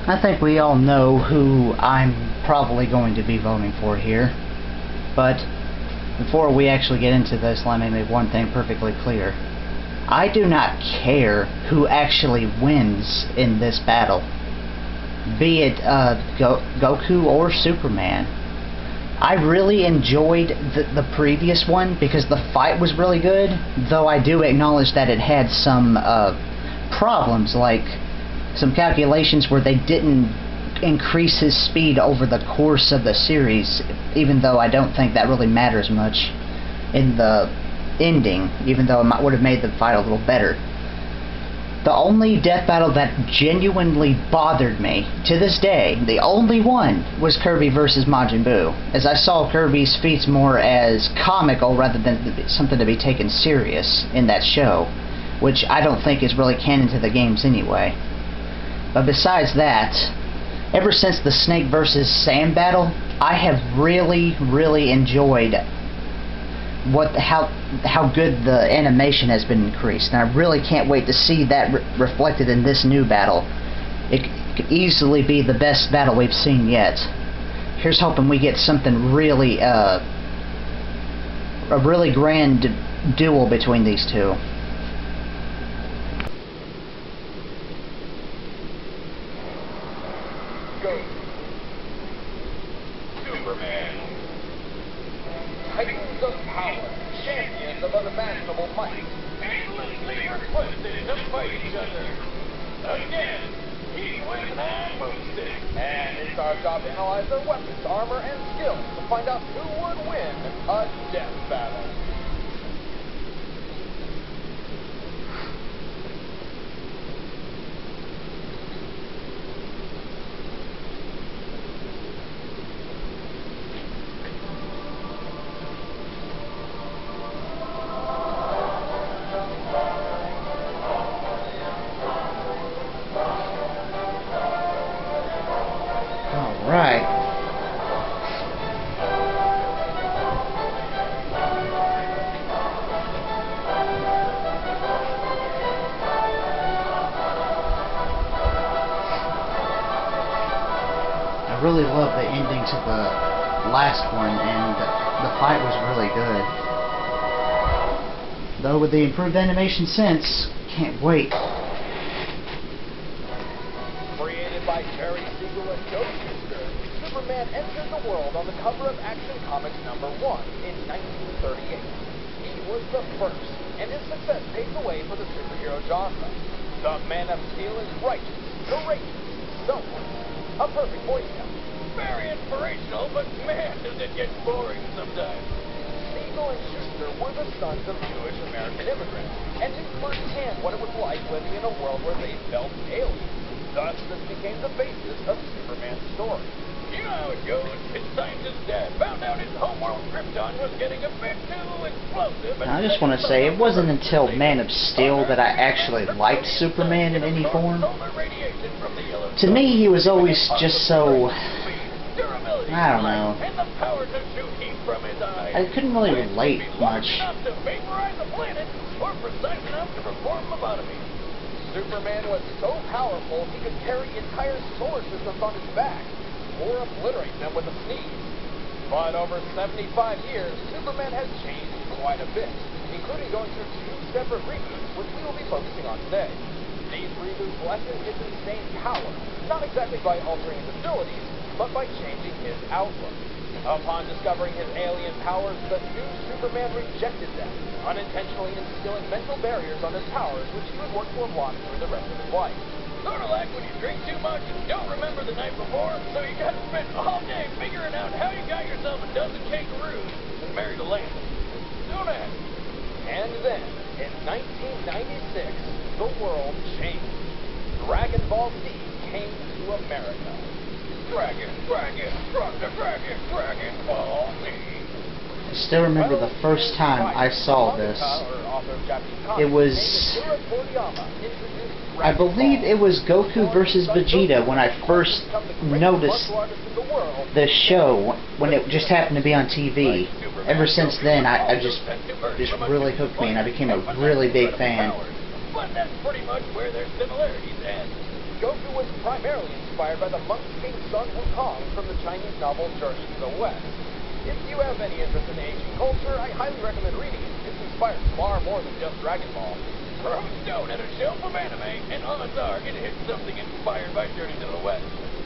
I think we all know who I'm probably going to be voting for here, but before we actually get into this, let me make one thing perfectly clear. I do not care who actually wins in this battle, be it Goku or Superman. I really enjoyed the previous one because the fight was really good, though I do acknowledge that it had some problems, like some calculations where they didn't increase his speed over the course of the series, even though I don't think that really matters much in the ending, even though it would have made the fight a little better. The only death battle that genuinely bothered me, to this day, the only one, was Kirby versus Majin Buu, as I saw Kirby's feats more as comical rather than something to be taken serious in that show, which I don't think is really canon to the games anyway. But besides that, ever since the Snake versus Sam battle, I have really enjoyed how good the animation has been increased, and I really can't wait to see that reflected in this new battle. It could easily be the best battle we've seen yet. Here's hoping we get something really, a really grand duel between these two. Superman. Titans of power, champions of unimaginable might, endlessly requested to fight each other. Again, he was an boosted. And it's our job to analyze their weapons, armor, and skills to find out who would win a death battle. Right. I really love the ending to the last one, and the fight was really good. Though with the improved animation since, can't wait. Created by Jerry Siegel and Joe Shuster, Superman entered the world on the cover of Action Comics #1 in 1938. He was the first, and his success paved the way for the superhero genre. The Man of Steel is righteous, courageous, selfless, a perfect Boy Scout. Very inspirational, but man, does it get boring sometimes. Siegel and Shuster were the sons of Jewish American immigrants, and knew firsthand what it was like living in a world where they felt alien. Thus, this became the basis of Superman's story. You know how it goes. His scientist dad found out his homeworld Krypton was getting a bit too explosive. I just want to say, it wasn't until Man of Steel that I actually liked Superman in any form. To me, he was always just so... I don't know. I couldn't really relate much. Superman was so powerful he could carry entire solar systems on his back, or obliterate them with a sneeze. But over 75 years, Superman has changed quite a bit, including going through 2 separate reboots, which we will be focusing on today. These reboots lessened his insane power, not exactly by altering his abilities, but by changing his outlook. Upon discovering his alien powers, the new Superman rejected them, unintentionally instilling mental barriers on his powers, which he would work to unlock through the rest of his life. Sort of like when you drink too much and don't remember the night before, so you gotta spend all day figuring out how you got yourself a dozen kangaroos and married a lamb. Don't ask. And then, in 1996, the world changed. Dragon Ball Z came to America. Dragon Ball Z. I still remember the first time I saw this. It was... I believe it was Goku versus Vegeta when I first noticed the show, when it just happened to be on TV. Ever since then, I just really hooked me, and I became a really big fan. But that's pretty much where their similarities end. Goku was primarily inspired by the Monkey King Sun Wukong from the Chinese novel Journey to the West. If you have any interest in Asian culture, I highly recommend reading it. It's inspired far more than just Dragon Ball. Throw a stone at a shelf of anime, and odds are it hit something inspired by Journey to the West.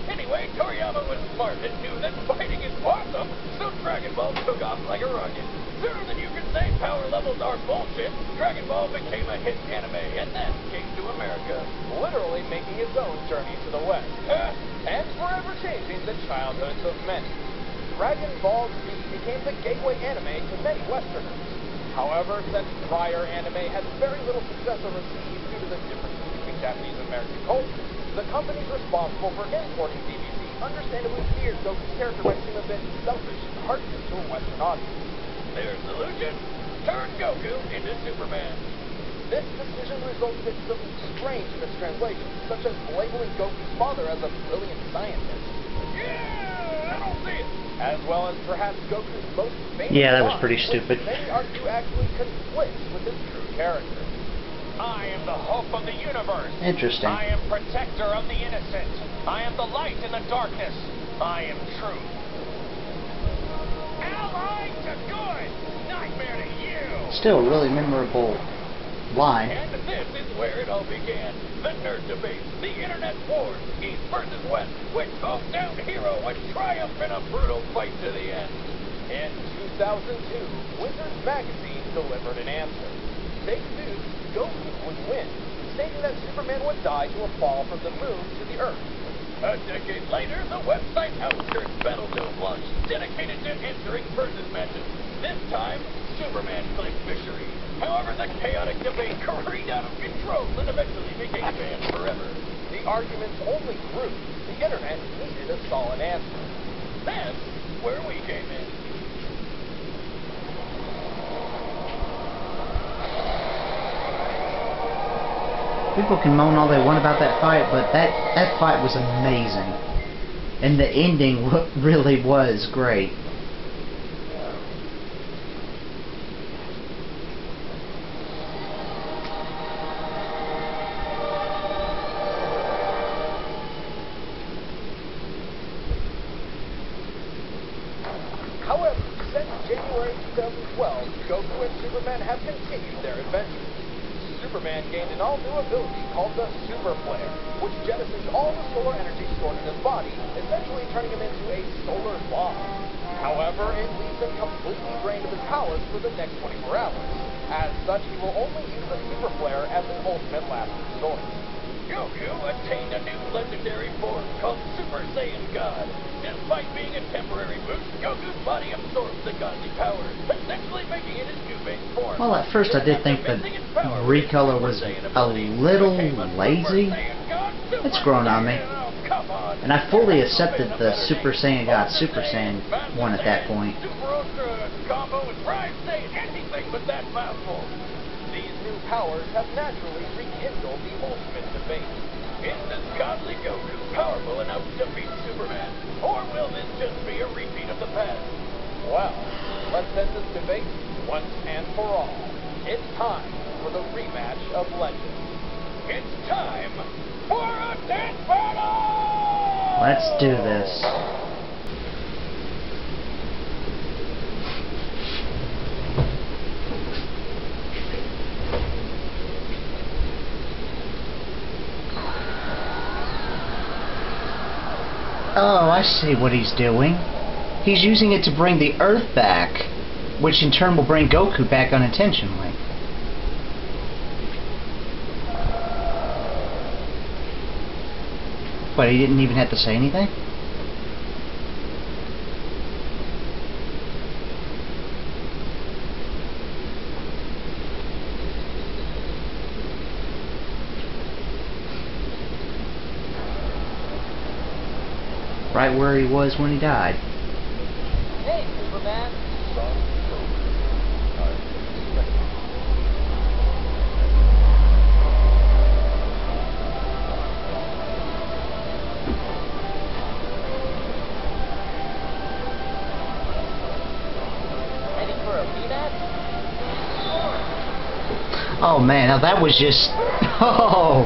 Anyway, Toriyama was smart and knew that fighting is awesome, so Dragon Ball took off like a rocket. Sooner than you can say power levels are bullshit, Dragon Ball became a hit anime and then came to America, literally making its own journey to the West, and forever changing the childhoods of many. Dragon Ball Z became the gateway anime to many Westerners. However, since prior anime had very little success overseas due to the differences between Japanese and American cultures, the companies responsible for importing DBZ understandably feared Goku's character might seem a bit selfish and heartless to a Western audience. Their solution? Turn Goku into Superman. This decision resulted in some strange mistranslations, such as labeling Goku's father as a brilliant scientist. Yeah, I don't see it. As well as perhaps Goku's most famous that was line, pretty stupid. which many argue actually conflicts with his true character. I am the hope of the universe. Interesting. I am protector of the innocent. I am the light in the darkness. I am truth. Ally to good. Nightmare to you. Still a really memorable line. And this is where it all began. The nerd debate, the internet wars, East versus West, which goes down hero would triumph in a brutal fight to the end. In 2002, Wizards Magazine delivered an answer. They knew Goku would win, stating that Superman would die to a fall from the moon to the Earth. A decade later, the website Outskirts Battle Zone launched, dedicated to answering versus matches. This time, Superman claimed victory. However, the chaotic debate careened out of control and eventually became banned forever. The arguments only grew. The internet needed a solid answer. That's where we came in. People can moan all they want about that fight, but that fight was amazing. And the ending really was great. However, since January 2012, Goku and Superman have continued their adventures. Superman gained an all-new ability called the Super Flare, which jettisons all the solar energy stored in his body, essentially turning him into a solar bomb. However, it leaves him completely drained of his powers for the next 24 hours. As such, he will only use the Super Flare as an ultimate last resort. Goku attained a new legendary form called Super Saiyan God. Despite being a temporary boost, Goku's body absorbs the godly power, essentially making it his new base form. Well, at first I did think the recolor was a little lazy. It's grown on me. And I fully accepted the Super Saiyan God Super Saiyan one at that point. Super Ultra combo with Prime Saiyan, anything but that mouthful. These new powers have naturally rekindled the ultimate debate. Is this godly Goku powerful enough to beat Superman? Or will this just be a repeat of the past? Well, let's end this debate once and for all. It's time for the rematch of Legends. It's time for a Deathbattle! Let's do this. Oh, I see what he's doing. He's using it to bring the Earth back, which in turn will bring Goku back unintentionally. But he didn't even have to say anything? Right where he was when he died. Hey, Superman. Heading for a rematch? Oh man, now that was just... Oh!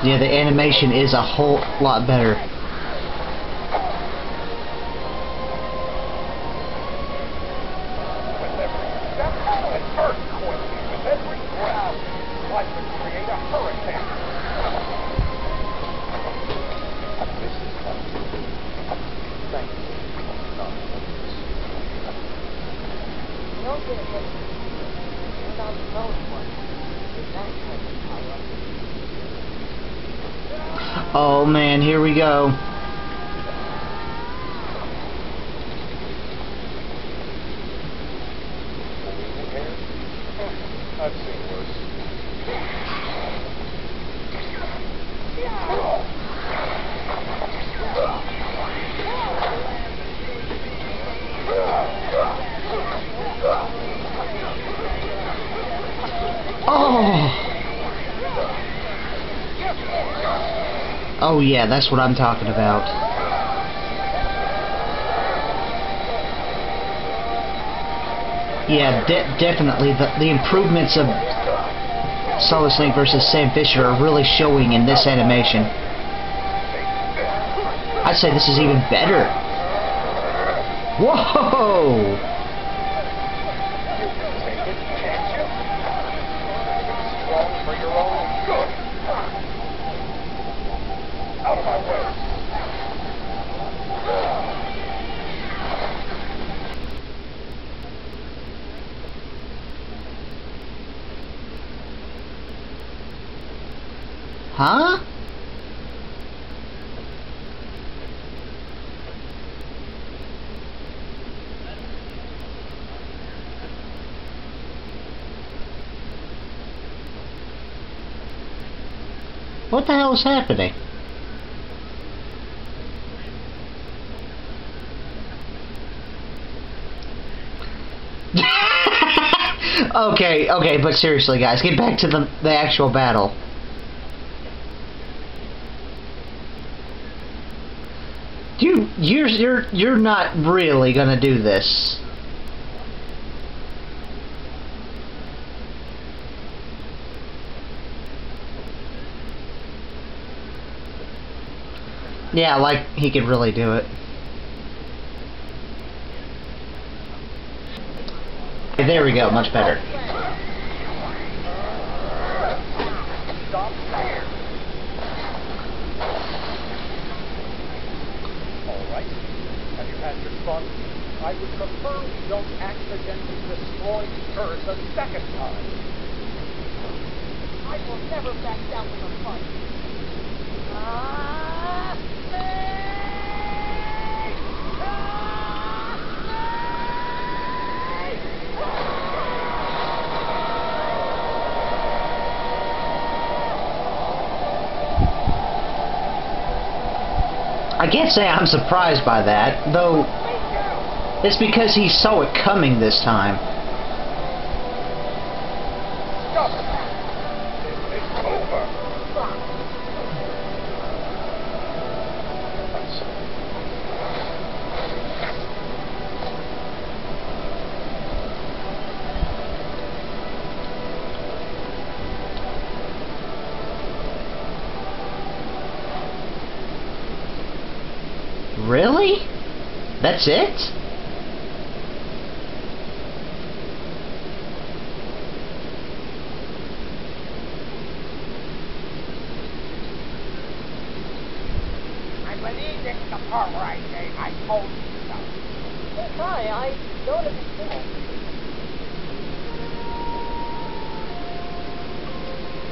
Yeah, the animation is a whole lot better. Oh man, here we go. I've seen worse. Oh! Oh yeah, that's what I'm talking about. Yeah, definitely the improvements of Solid Snake versus Sam Fisher are really showing in this animation. I'd say this is even better. Whoa! Out of my way. Huh? What the hell is happening? Okay, but seriously guys, get back to the actual battle. You're not really gonna do this. Yeah, like he could really do it. Okay, there we go, much better. Stop there. All right. Have you had your fun? I would prefer we don't accidentally destroy the Earth a second time. I will never back down from a fight. I can't say I'm surprised by that, though it's because he saw it coming this time. Stop it. It's over. I'm sorry. Really? That's it? I believe this is the part where I say I told you so. Hi, I don't understand.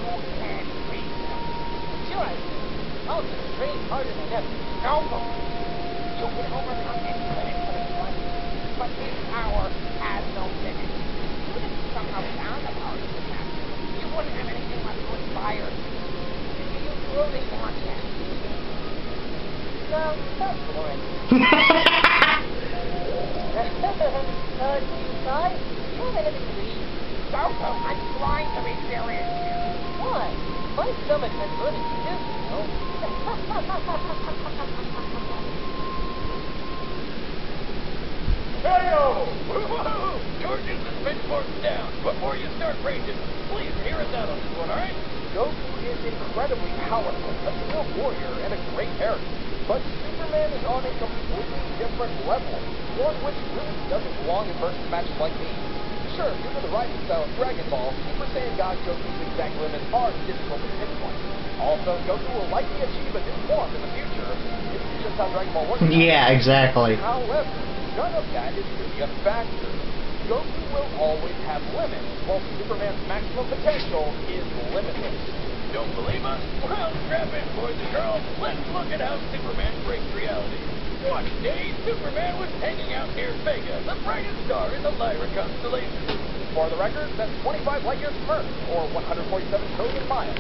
You can't beat them. Sure I do. I'll just train harder than ever. No, you can overcome any limit for the one. but his power has no limit. Even if you somehow found the power to attack, you wouldn't have anything left to inspire. Do you truly want that? No, that's boring. You guys, you have anything to eat? Goku, I'm trying to be serious here. Why? My stomach has good excuse, you know. Hey-o! Woo-hoo! George's the pitchforks down. Before you start raging, please hear us out on this one, alright? Goku is incredibly powerful, a skilled warrior, and a great character. But Superman is on a completely different level, one which really doesn't belong in versus matches like these. Sure, due to the writing style of Dragon Ball, Super Saiyan God Goku's exact limits are difficult to pinpoint. Also, Goku will likely achieve a new form in the future. It's just how Dragon Ball works. Yeah, exactly. However, none of that is really a factor. Goku will always have limits, while Superman's maximum potential is limitless. Don't believe us? Well, strap in, boys and girls. Let's look at how Superman breaks reality. One day, Superman was hanging out near Vega, the brightest star in the Lyra constellation. For the record, that's 25 light years from Earth, or 147 trillion miles.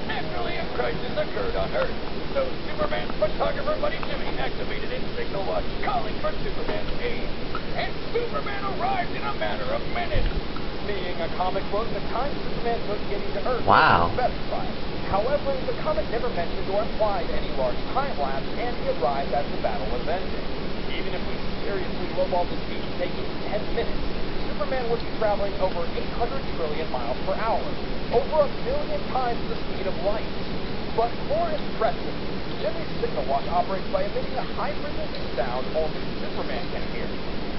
Naturally, a crisis occurred on Earth, so Superman's photographer buddy Jimmy activated his signal watch, calling for Superman's aid. And Superman arrived in a matter of minutes. Being a comic book, the time Superman took getting to Earth was specified. However, the comic never mentioned or implied any large time lapse, and he arrived as the battle was ending. Even if we seriously lowballed the speed taking 10 minutes, Superman would be traveling over 800 trillion miles per hour, over 1 million times the speed of light. But more impressive, Jimmy's signal watch operates by emitting a high-frequency sound only Superman can hear,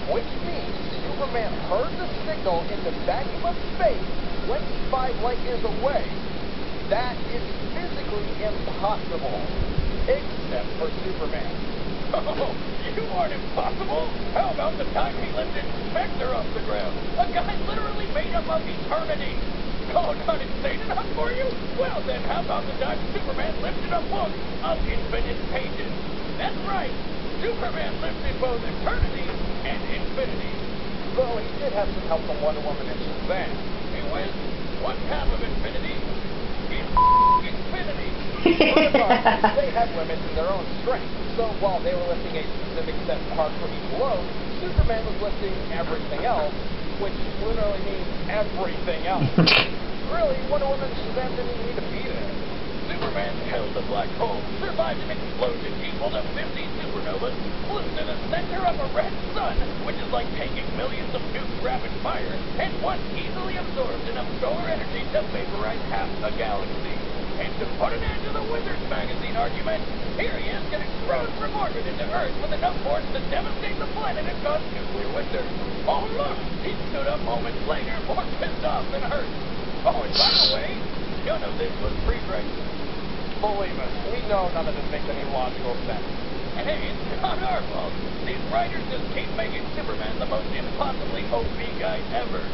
which means Superman heard the signal in the vacuum of space 25 light years away. That is physically impossible, except for Superman. Oh, you aren't impossible? How about the time he lifted Spectre off the ground? A guy literally made up of eternity. Oh, not insane enough for you? Well then, how about the time Superman lifted a book of infinite pages? That's right, Superman lifted both eternity and infinity. Though he did have some help from Wonder Woman and Shazam. He wins. What's half of infinity? Infinity. Regardless, they have limits in their own strength. So while they were lifting a specific set part for each load, Superman was lifting everything else, which literally means everything else. Really, Wonder Woman and Shazam didn't even need to be there. Superman held a black hole, survived an explosion equal to 50 supernovas, flew to the center of a red sun, which is like taking millions of nukes rapid fire, and once easily absorbed enough solar energy to vaporize half a galaxy. And to put an end to the Wizards magazine argument, here he is getting thrown from orbit into Earth with enough force to devastate the planet and cause nuclear winter. Oh look, he stood up moments later, more pissed off than hurt. Oh, and by the way, none of this was pre-Brexit. Believe us, we know none of this makes any logical sense. And hey, it's not our fault. These writers just keep making Superman the most impossibly OP guy ever.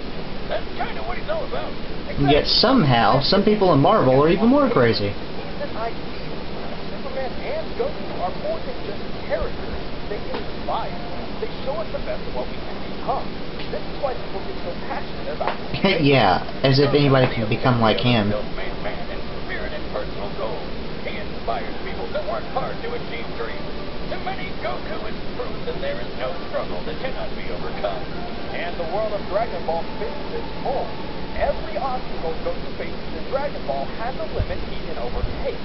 That's kind of what he's all about. Yet somehow, some people in Marvel are even more crazy. Even ideal. Superman and Goku are more than just characters. They inspire. They show us the best of what we can become. This is why people get so passionate about it. Yeah, as if anybody can become like him. Self-made man and spirit and personal goals. He inspires people to work hard to achieve dreams. To many, Goku is proof that there is no struggle that cannot be overcome. And the world of Dragon Ball fits this mold. Every obstacle Goku faces in Dragon Ball has a limit he can overtake.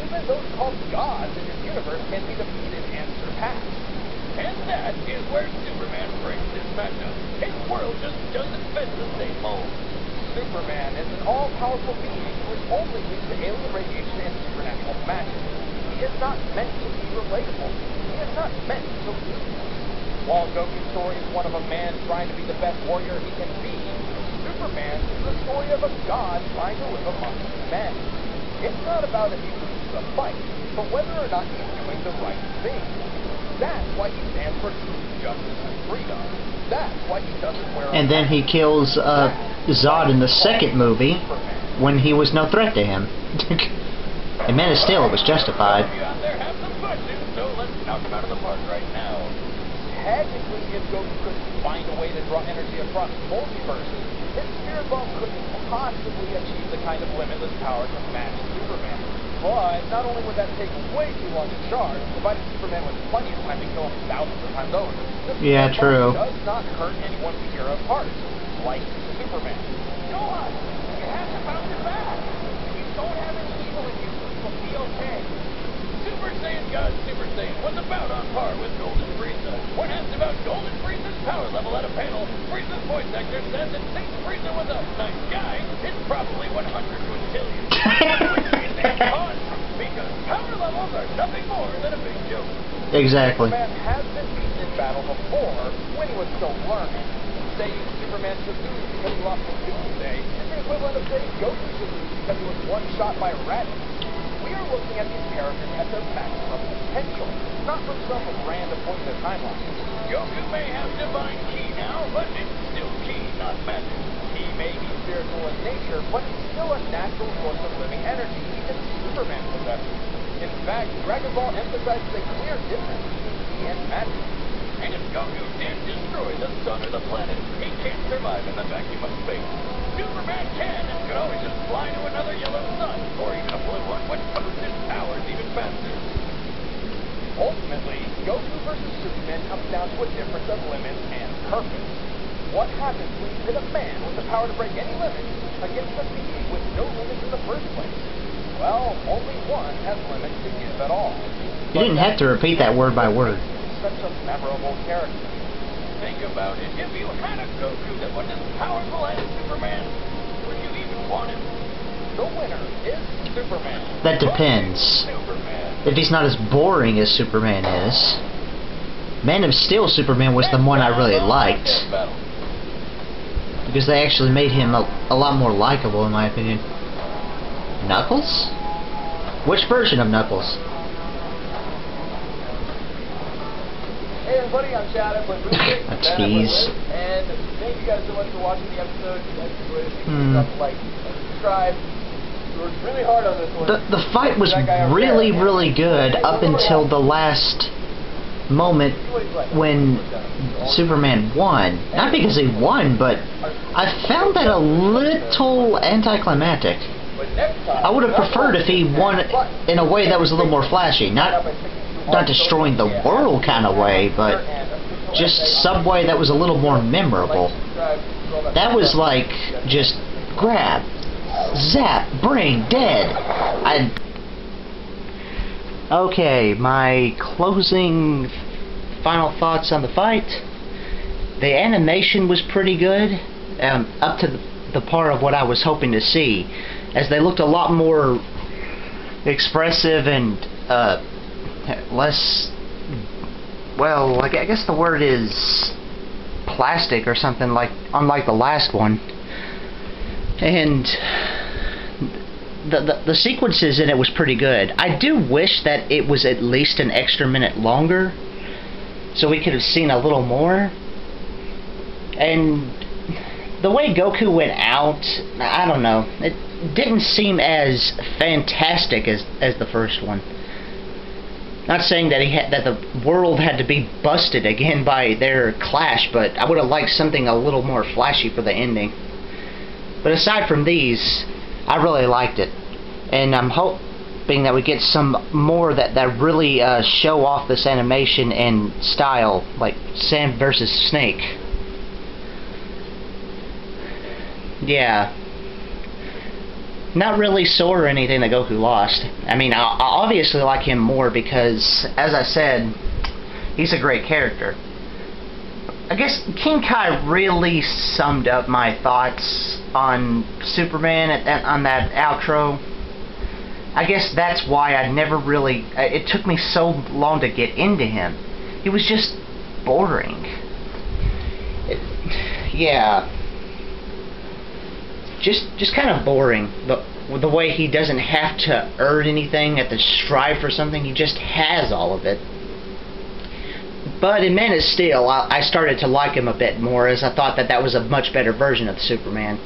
Even those called gods in his universe can be defeated and surpassed. And that is where Superman brings his matchup. His world just doesn't fit the same mold. Superman is an all-powerful being who is only weak to alien radiation and supernatural magic. He is not meant to be relatable. He is not meant to lose. While Goku's story is one of a man trying to be the best warrior he can be, Superman is the story of a god trying to live amongst men. It's not about if he loses a fight, but whether or not he's doing the right thing. That's why he stands for truth, justice, and freedom. That's why he doesn't wear a And then he kills Zod in the second movie when he was no threat to him. And Man of Steel, it was justified. You out there have some questions, so let's knock them out of the park right now. technically, if Goku could find a way to draw energy across multiverses, his spirit bomb couldn't possibly achieve the kind of limitless power to match Superman. But not only would that take way too long to charge, providing Superman with plenty of time to kill him thousands of times over, Yeah, true. does not hurt anyone to tear apart, like Superman. Gohan, you have to bounce it back. You don't have any evil in you. You'll be okay. Super Saiyan God Super Saiyan was about on par with Golden Frieza. When asked about Golden Frieza's power level at a panel, Frieza's voice actor said that since Frieza was a nice guy, it's probably 100 to a zillion. Because power levels are nothing more than a big joke. Exactly. Superman has been beaten in battle before when he was still learning. Saying Superman should lose because he lost to Doomsday is the equivalent of saying Goku should lose because he was one shot by Raditz. We are looking at these characters at their maximum potential, not from some random point in the timeline. Goku may have divine ki now, but it's still ki, not magic. He may be spiritual in nature, but he's still a natural source of living energy, even Superman possesses. In fact, Dragon Ball emphasizes a clear difference between ki and magic. And if Goku did destroy the sun or the planet, he can't survive in the vacuum of space. Superman can and could always just fly to another yellow sun, or even a blue one, which boosts his powers even faster. Ultimately, Goku versus Superman comes down to a difference of limits and purpose. What happens when you pit a man with the power to break any limits against a being with no limits in the first place? Well, only one has limits to give at all. You didn't have to repeat that word by word. Such a memorable character. Think about it. If you had a Goku that was as powerful as Superman, would you even want him? The winner is Superman. That depends. Superman. If he's not as boring as Superman is. Man of Steel Superman was the one I really liked. Because they actually made him a lot more likable, in my opinion. Knuckles? Which version of Knuckles? Hey everybody, I'm Chad. I'm with A tease. And thank you guys so much for watching the episode. If you guys enjoyed it, make sure to like and subscribe. We worked really hard on this one. The fight was really, really good up until the last moment when Superman won. Not because he won, but I found that a little anticlimactic. I would have preferred if he won in a way that was a little more flashy. Not destroying the world kind of way, but just some way that was a little more memorable. That was like just grab, zap, bring, dead. Okay, my closing final thoughts on the fight. The animation was pretty good, up to the part of what I was hoping to see, as they looked a lot more expressive and less, well, I guess the word is plastic or something, like unlike the last one. And the sequences in it was pretty good. I do wish that it was at least an extra minute longer, so we could have seen a little more. And the way Goku went out, I don't know, it didn't seem as fantastic as the first one. Not saying that that the world had to be busted again by their clash, but I would have liked something a little more flashy for the ending. But aside from these, I really liked it, and I'm hoping that we get some more that really show off this animation and style, like Sam versus Snake. Yeah. Not really sore or anything that Goku lost. I mean, I obviously like him more because, as I said, he's a great character. I guess King Kai really summed up my thoughts on Superman on that outro. I guess that's why I never really... It took me so long to get into him. He was just boring. Yeah. Just kind of boring. The way he doesn't have to earn anything, have to strive for something, he just has all of it. But in Man of Steel, I started to like him a bit more, as I thought that was a much better version of Superman.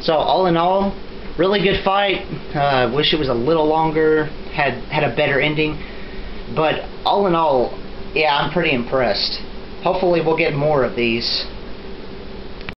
So all in all, really good fight. Wish it was a little longer, had a better ending. But all in all, yeah, I'm pretty impressed. Hopefully we'll get more of these.